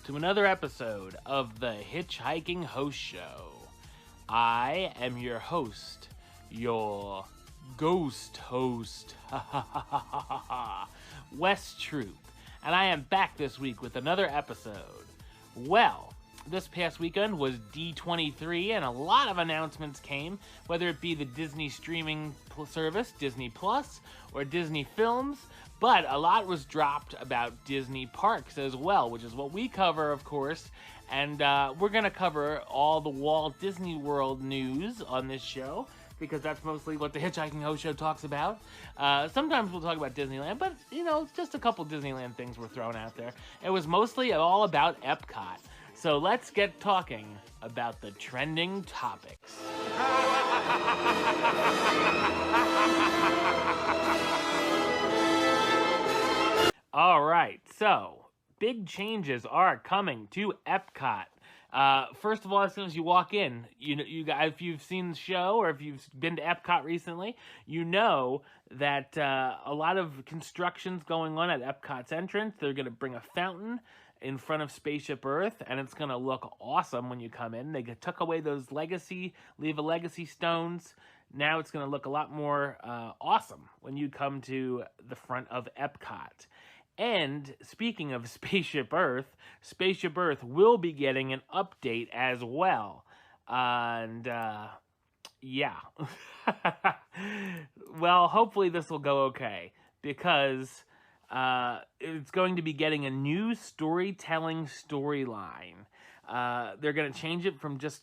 to another episode of the HitchHiking Host Show. I am your host, your ghost host, Wes Troop, and I am back this week with another episode. Well, this past weekend was D23, and a lot of announcements came, whether it be the Disney streaming service, Disney Plus, or Disney Films, but a lot was dropped about Disney parks as well, which is what we cover, of course, and we're going to cover all the Walt Disney World news on this show, because that's mostly what the HitchHiking Host Show talks about. Sometimes we'll talk about Disneyland, but, you know, just a couple Disneyland things were thrown out there. It was mostly all about Epcot. So let's get talking about the trending topics. All right, so big changes are coming to Epcot. First of all, as soon as you walk in, you guys, if you've seen the show or if you've been to Epcot recently, you know that a lot of construction's going on at Epcot's entrance. They're going to bring a fountain in front of Spaceship Earth, and it's going to look awesome when you come in. They took away those leave a legacy stones. Now it's going to look a lot more awesome when you come to the front of Epcot. And speaking of Spaceship Earth will be getting an update as well. And, yeah. Well, hopefully this will go okay, because it's going to be getting a new storytelling storyline. They're going to change it from just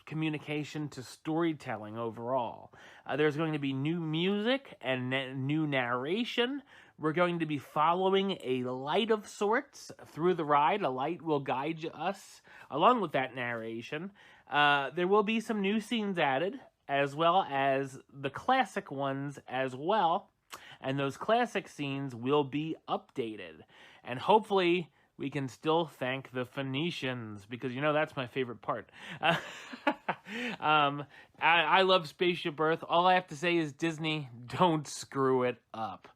communication to storytelling overall. There's going to be new music and new narration. We're going to be following a light of sorts through the ride. A light will guide us along with that narration. There will be some new scenes added, as well as the classic ones as well. And those classic scenes will be updated. And hopefully we can still thank the Phoenicians, because, you know, that's my favorite part. I love Spaceship Earth. All I have to say is, Disney, don't screw it up.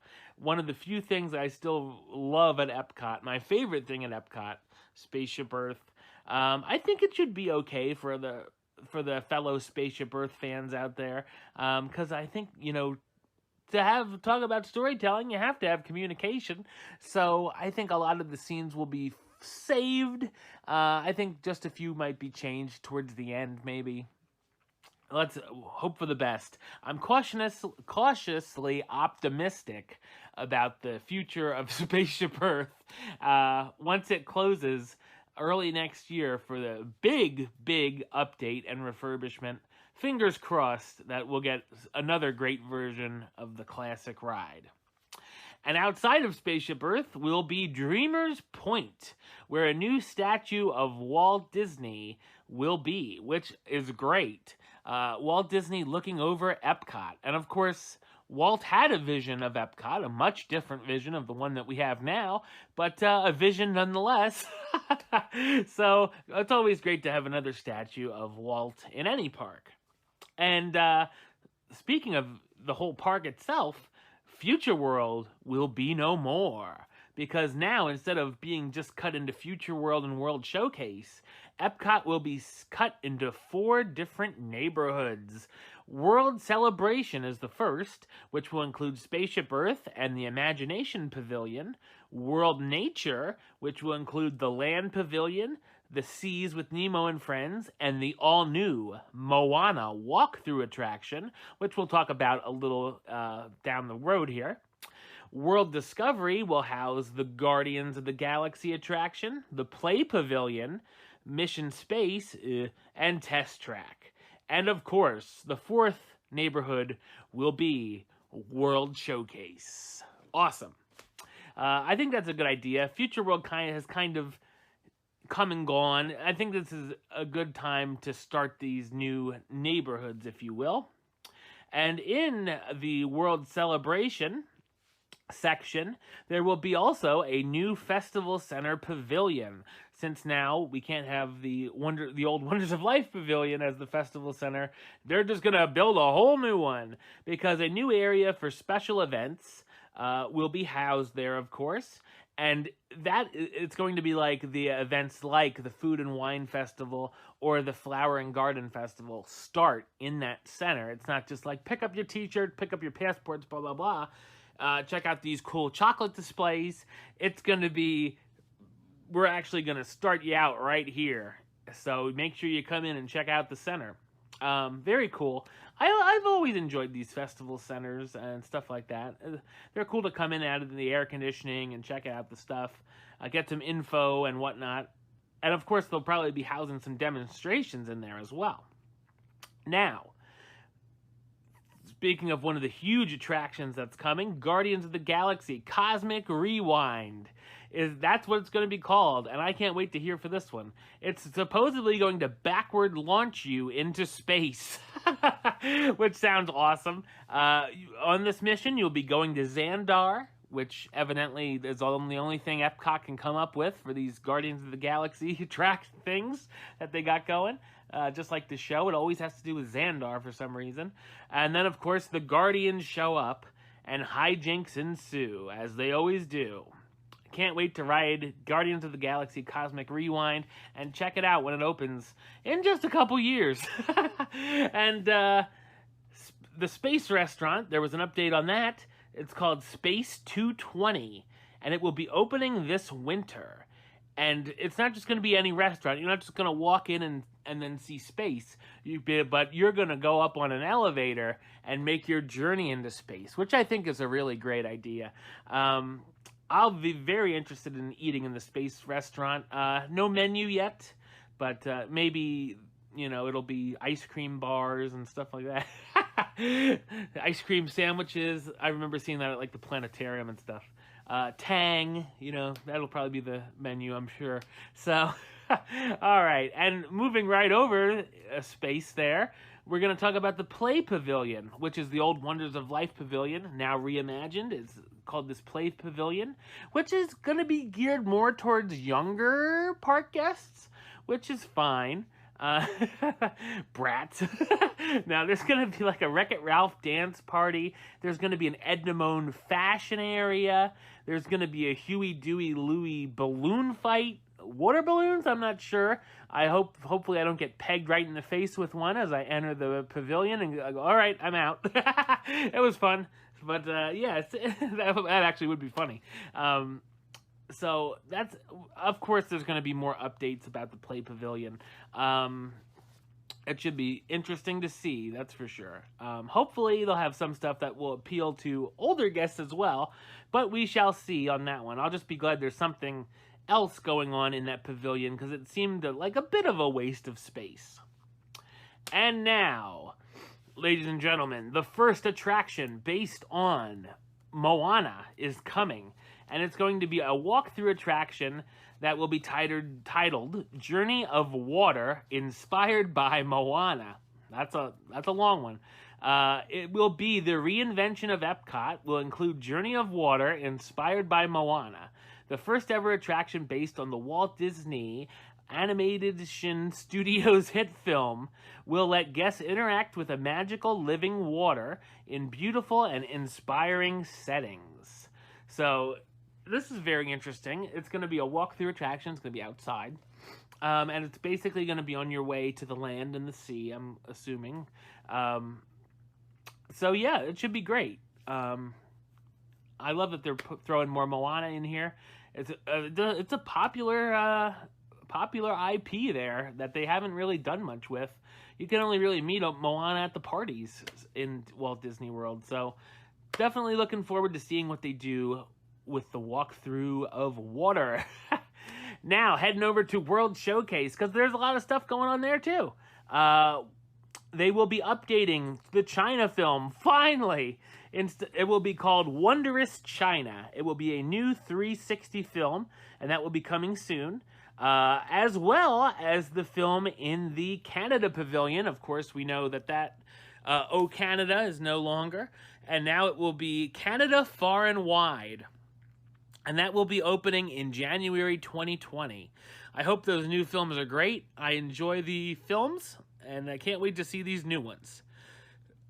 One of the few things I still love at Epcot, my favorite thing at Epcot, Spaceship Earth, I think it should be okay for the fellow Spaceship Earth fans out there, because I think, you know, to talk about storytelling, you have to have communication. So I think a lot of the scenes will be saved. I think just a few might be changed towards the end, maybe. Let's hope for the best. I'm cautiously optimistic about the future of Spaceship Earth once it closes early next year for the big update and refurbishment. Fingers crossed that we'll get another great version of the classic ride. And outside of Spaceship Earth will be Dreamer's Point, where a new statue of Walt Disney will be, which is great. Walt Disney looking over Epcot. And of course, Walt had a vision of Epcot, a much different vision of the one that we have now, but a vision nonetheless. So it's always great to have another statue of Walt in any park. And speaking of the whole park itself, Future World will be no more, because now, instead of being just cut into Future World and World Showcase, Epcot will be cut into 4 different neighborhoods. World Celebration is the first, which will include Spaceship Earth and the Imagination Pavilion. World Nature, which will include the Land Pavilion, the Seas with Nemo and Friends, and the all-new Moana walkthrough attraction, which we'll talk about a little down the road here. World Discovery will house the Guardians of the Galaxy attraction, the Play Pavilion, Mission Space, and Test Track. And of course, the 4th neighborhood will be World Showcase. Awesome. I think that's a good idea. Future World has kind of come and gone. I think this is a good time to start these new neighborhoods, if you will. And in the World Celebration section, there will be also a new Festival Center Pavilion. Since now we can't have the old Wonders of Life Pavilion as the Festival Center, they're just going to build a whole new one, because a new area for special events will be housed there, of course. And it's going to be like the events like the Food and Wine Festival or the Flower and Garden Festival start in that center. It's not just like pick up your t-shirt, pick up your passports, blah, blah, blah. Check out these cool chocolate displays. It's going to be, we're actually going to start you out right here. So make sure you come in and check out the center. Very cool. I've always enjoyed these festival centers and stuff like that. They're cool to come in out of the air conditioning and check out the stuff, get some info and whatnot. And of course, they'll probably be housing some demonstrations in there as well. Now, speaking of one of the huge attractions that's coming, Guardians of the Galaxy Cosmic Rewind. That's what it's going to be called, and I can't wait to hear for this one. It's supposedly going to backward launch you into space, which sounds awesome. On this mission, you'll be going to Xandar, which evidently is the only thing Epcot can come up with for these Guardians of the Galaxy track things that they got going. Just like the show, it always has to do with Xandar for some reason. And then, of course, the Guardians show up, and hijinks ensue, as they always do. Can't wait to ride Guardians of the Galaxy Cosmic Rewind and check it out when it opens in just a couple years. And the space restaurant, there was an update on that. It's called Space 220, and it will be opening this winter. And it's not just going to be any restaurant. You're not just going to walk in and then see space. But you're going to go up on an elevator and make your journey into space, which I think is a really great idea. I'll be very interested in eating in the space restaurant. No menu yet, but maybe, it'll be ice cream bars and stuff like that. Ice cream sandwiches. I remember seeing that at like the planetarium and stuff. Tang, that'll probably be the menu, I'm sure. So, all right. And moving right over a space there, we're going to talk about the Play Pavilion, which is the old Wonders of Life Pavilion, now reimagined. It's called this Play Pavilion, which is going to be geared more towards younger park guests, which is fine. Brats. Now, there's going to be like a Wreck-It Ralph dance party. There's going to be an Edna Mode fashion area. There's going to be a Huey, Dewey, Louie balloon fight. Water balloons? I'm not sure. Hopefully I don't get pegged right in the face with one as I enter the pavilion and go, all right, I'm out. It was fun. But, yeah, that actually would be funny. So that's, of course, there's going to be more updates about the Play Pavilion. It should be interesting to see, that's for sure. Hopefully they'll have some stuff that will appeal to older guests as well, but we shall see on that one. I'll just be glad there's something else going on in that pavilion because it seemed like a bit of a waste of space. And now, ladies and gentlemen, the first attraction based on Moana is coming. And it's going to be a walkthrough attraction that will be titled Journey of Water, inspired by Moana. That's a long one. It will be the reinvention of Epcot, will include Journey of Water, inspired by Moana. The first ever attraction based on the Walt Disney Animation Studios hit film will let guests interact with a magical living water in beautiful and inspiring settings. So this is very interesting. It's going to be a walkthrough attraction. It's going to be outside. And it's basically going to be on your way to the land and the sea, I'm assuming. So yeah, it should be great. I love that they're throwing more Moana in here. It's a popular IP there that they haven't really done much with. You can only really meet Moana at the parties in Walt Disney World. So definitely looking forward to seeing what they do with the walkthrough of water. Now, heading over to World Showcase, because there's a lot of stuff going on there, too. They will be updating the China film, finally. It will be called Wondrous China. It will be a new 360 film, and that will be coming soon. As well as the film in the Canada Pavilion. Of course, we know that Oh Canada is no longer. And now it will be Canada Far and Wide. And that will be opening in January 2020. I hope those new films are great. I enjoy the films, and I can't wait to see these new ones.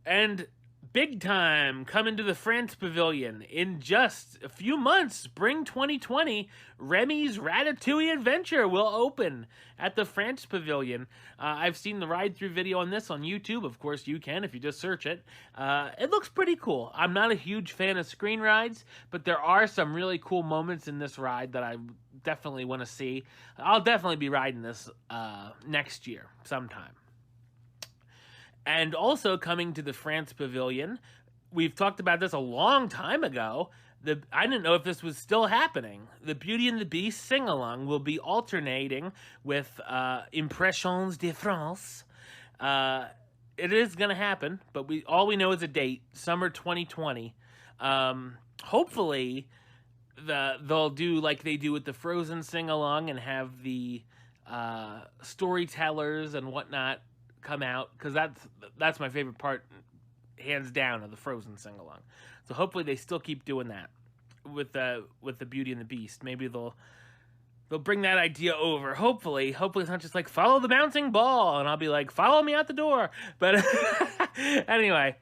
And Big time coming to the France Pavilion in just a few months. Spring 2020, Remy's Ratatouille Adventure will open at the France Pavilion. I've seen the ride-through video on this on YouTube. Of course, you can if you just search it. It looks pretty cool. I'm not a huge fan of screen rides, but there are some really cool moments in this ride that I definitely want to see. I'll definitely be riding this next year sometime. And also coming to the France Pavilion, we've talked about this a long time ago. I didn't know if this was still happening. The Beauty and the Beast sing-along will be alternating with Impressions de France. It is going to happen, but all we know is a date, summer 2020. Hopefully, they'll do like they do with the Frozen sing-along and have the storytellers and whatnot come out, because that's my favorite part, hands down, of the Frozen sing-along. So hopefully they still keep doing that with the Beauty and the Beast. Maybe they'll bring that idea over. Hopefully it's not just like follow the bouncing ball, and I'll be like follow me out the door. But anyway,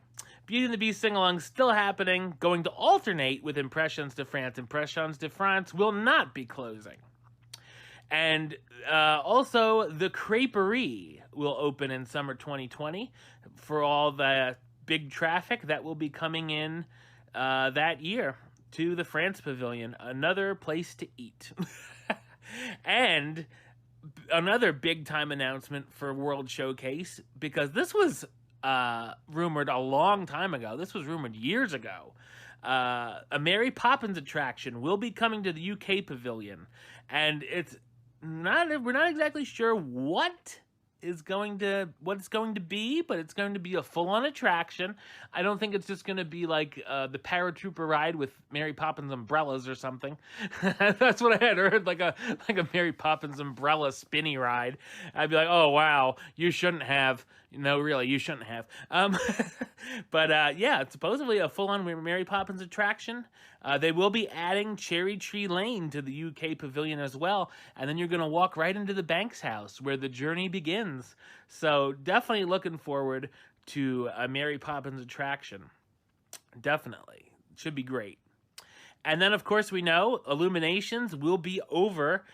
Beauty and the Beast sing-along still happening, going to alternate with Impressions de France. Impressions de France will not be closing. And also, the Creperie will open in summer 2020 for all the big traffic that will be coming in that year to the France Pavilion. Another place to eat. And another big-time announcement for World Showcase, because this was rumored a long time ago. This was rumored years ago. A Mary Poppins attraction will be coming to the UK Pavilion. And we're not exactly sure what it's going to be, but it's going to be a full-on attraction. I don't think it's just going to be like the paratrooper ride with Mary Poppins umbrellas or something. That's what I had heard, like a Mary Poppins umbrella spinny ride. I'd be like, oh wow, you shouldn't have. No, really, you shouldn't have. But yeah, it's supposedly a full-on Mary Poppins attraction. They will be adding Cherry Tree Lane to the UK Pavilion as well, and then you're going to walk right into the Banks house where the journey begins. So definitely looking forward to a Mary Poppins attraction. Definitely. It should be great. And then, of course, we know Illuminations will be over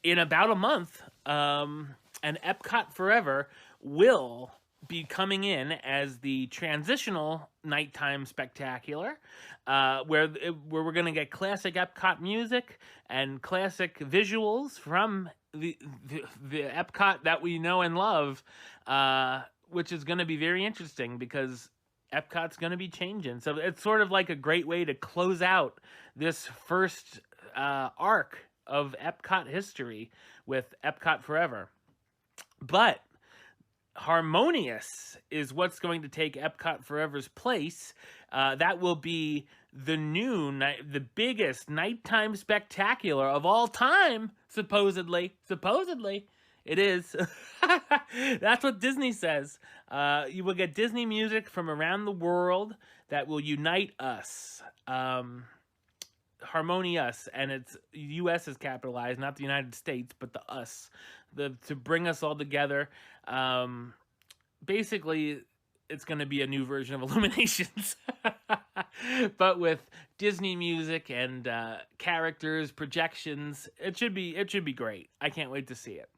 in about a month, and Epcot Forever will be coming in as the transitional nighttime spectacular, where we're going to get classic Epcot music and classic visuals from the Epcot that we know and love, which is going to be very interesting because Epcot's going to be changing. So it's sort of like a great way to close out this first arc of Epcot history with Epcot Forever. But Harmonious is what's going to take Epcot Forever's place. That will be the biggest nighttime spectacular of all time, supposedly. Supposedly, it is. That's what Disney says. You will get Disney music from around the world that will unite us. Harmonious, and it's U.S. is capitalized, not the United States, but the us. To bring us all together. Basically, it's going to be a new version of Illuminations, but with Disney music and characters, projections. It should be great. I can't wait to see it.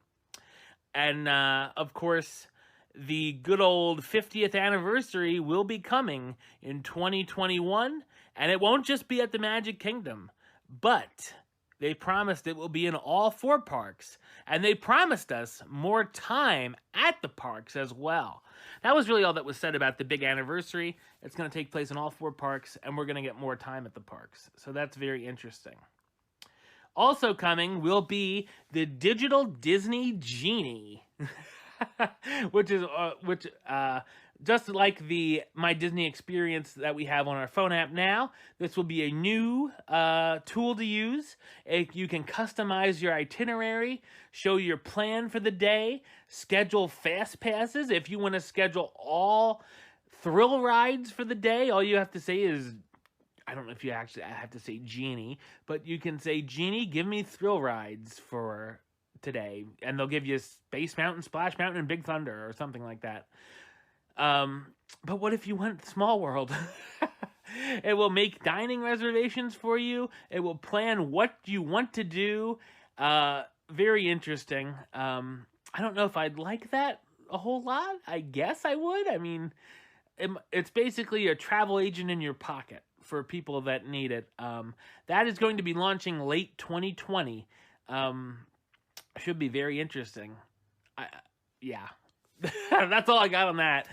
And of course, the good old 50th anniversary will be coming in 2021, and it won't just be at the Magic Kingdom, but they promised it will be in all 4 parks, and they promised us more time at the parks as well. That was really all that was said about the big anniversary. It's going to take place in all 4 parks, and we're going to get more time at the parks. So that's very interesting. Also coming will be the digital Disney Genie, which just like the My Disney Experience that we have on our phone app now, this will be a new tool to use. You can customize your itinerary, show your plan for the day, schedule fast passes. If you want to schedule all thrill rides for the day, all you have to say is, I don't know if you actually have to say Genie, but you can say, Genie, give me thrill rides for today. And they'll give you Space Mountain, Splash Mountain, and Big Thunder or something like that. But what if you went Small World? It will make dining reservations for you. It will plan what you want to do. Very interesting. I don't know if I'd like that a whole lot. I guess I would. I mean, it's basically a travel agent in your pocket for people that need it. That is going to be launching late 2020. Should be very interesting. Yeah. That's all I got on that.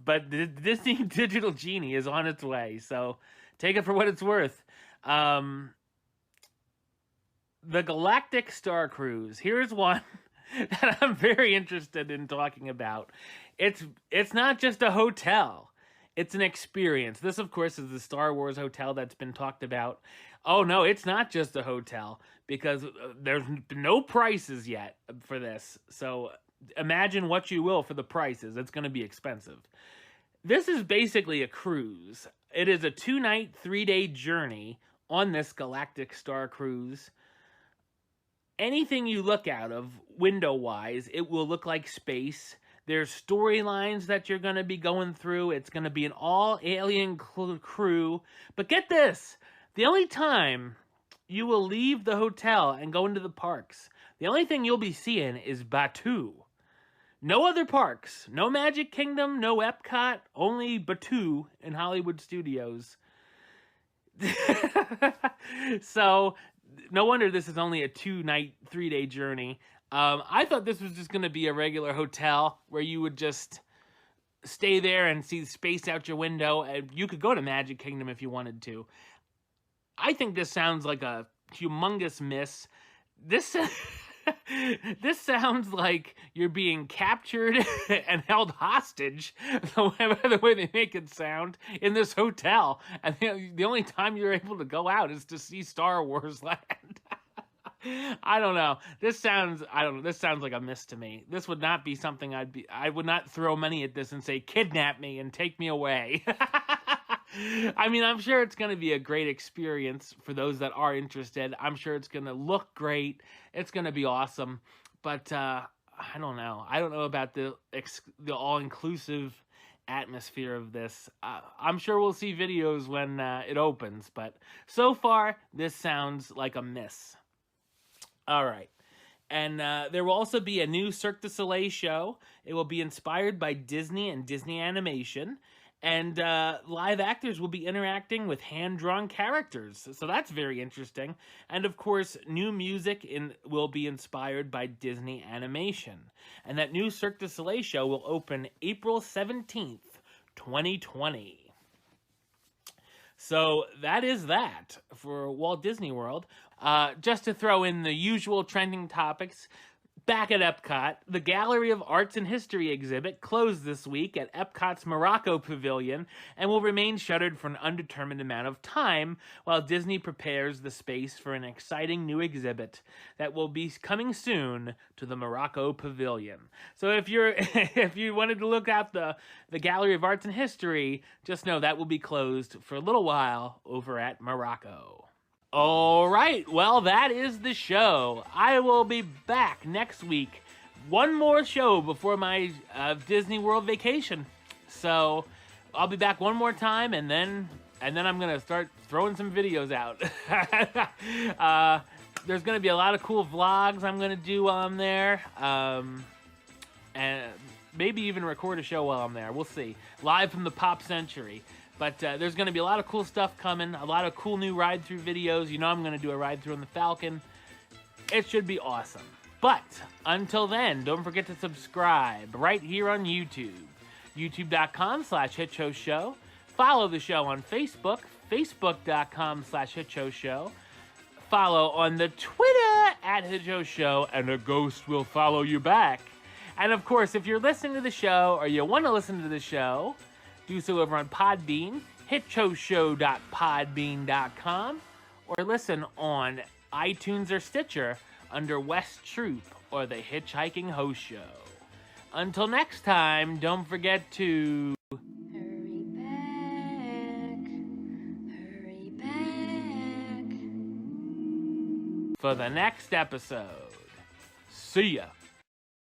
But the Disney Digital Genie is on its way, so take it for what it's worth. The Galactic Star Cruise. Here's one that I'm very interested in talking about. It's not just a hotel. It's an experience. This, of course, is the Star Wars hotel that's been talked about. Oh, no, it's not just a hotel, because there's no prices yet for this. So imagine what you will for the prices. It's going to be expensive. This is basically a cruise. It is a 2-night, 3-day journey on this Galactic Star Cruise. Anything you look out of, window-wise, it will look like space. There's storylines that you're going to be going through. It's going to be an all-alien crew. But get this. The only time you will leave the hotel and go into the parks, the only thing you'll be seeing is Batuu. No other parks. No Magic Kingdom, no Epcot, only Batuu in Hollywood Studios. So, no wonder this is only a 2-night, 3-day journey. I thought this was just going to be a regular hotel where you would just stay there and see space out your window. And you could go to Magic Kingdom if you wanted to. I think this sounds like a humongous miss. This sounds like you're being captured and held hostage, the way they make it sound, in this hotel. And the only time you're able to go out is to see Star Wars Land. I don't know. This sounds like a miss to me. This would not be something I would not throw money at this and say, kidnap me and take me away. I mean, I'm sure it's going to be a great experience for those that are interested. I'm sure it's going to look great. It's going to be awesome. But I don't know. I don't know about the all-inclusive atmosphere of this. I'm sure we'll see videos when it opens. But so far, this sounds like a miss. All right. And there will also be a new Cirque du Soleil show. It will be inspired by Disney and Disney Animation. And live actors will be interacting with hand-drawn characters. So that's very interesting. And, of course, new music will be inspired by Disney Animation. And that new Cirque du Soleil show will open April 17th, 2020. So that is that for Walt Disney World. Just to throw in the usual trending topics, back at Epcot, the Gallery of Arts and History exhibit closed this week at Epcot's Morocco Pavilion and will remain shuttered for an undetermined amount of time while Disney prepares the space for an exciting new exhibit that will be coming soon to the Morocco Pavilion. So if you wanted to look at the Gallery of Arts and History, just know that will be closed for a little while over at Morocco. All right, well, that is the show. I will be back next week. One more show before my Disney World vacation. So I'll be back one more time, and then I'm going to start throwing some videos out. There's going to be a lot of cool vlogs I'm going to do while I'm there. And maybe even record a show while I'm there. We'll see. Live from the Pop Century. But there's going to be a lot of cool stuff coming, a lot of cool new ride-through videos. You know I'm going to do a ride-through on the Falcon. It should be awesome. But until then, don't forget to subscribe right here on YouTube. YouTube.com/HitchHostShow. Follow the show on Facebook. Facebook.com/HitchHostShow. Follow on the Twitter @HitchHostShow, and a ghost will follow you back. And of course, if you're listening to the show or you want to listen to the show, do so over on Podbean, hitchhostshow.podbean.com, or listen on iTunes or Stitcher under West Troop or the Hitchhiking Host Show. Until next time, don't forget to hurry back for the next episode. See ya.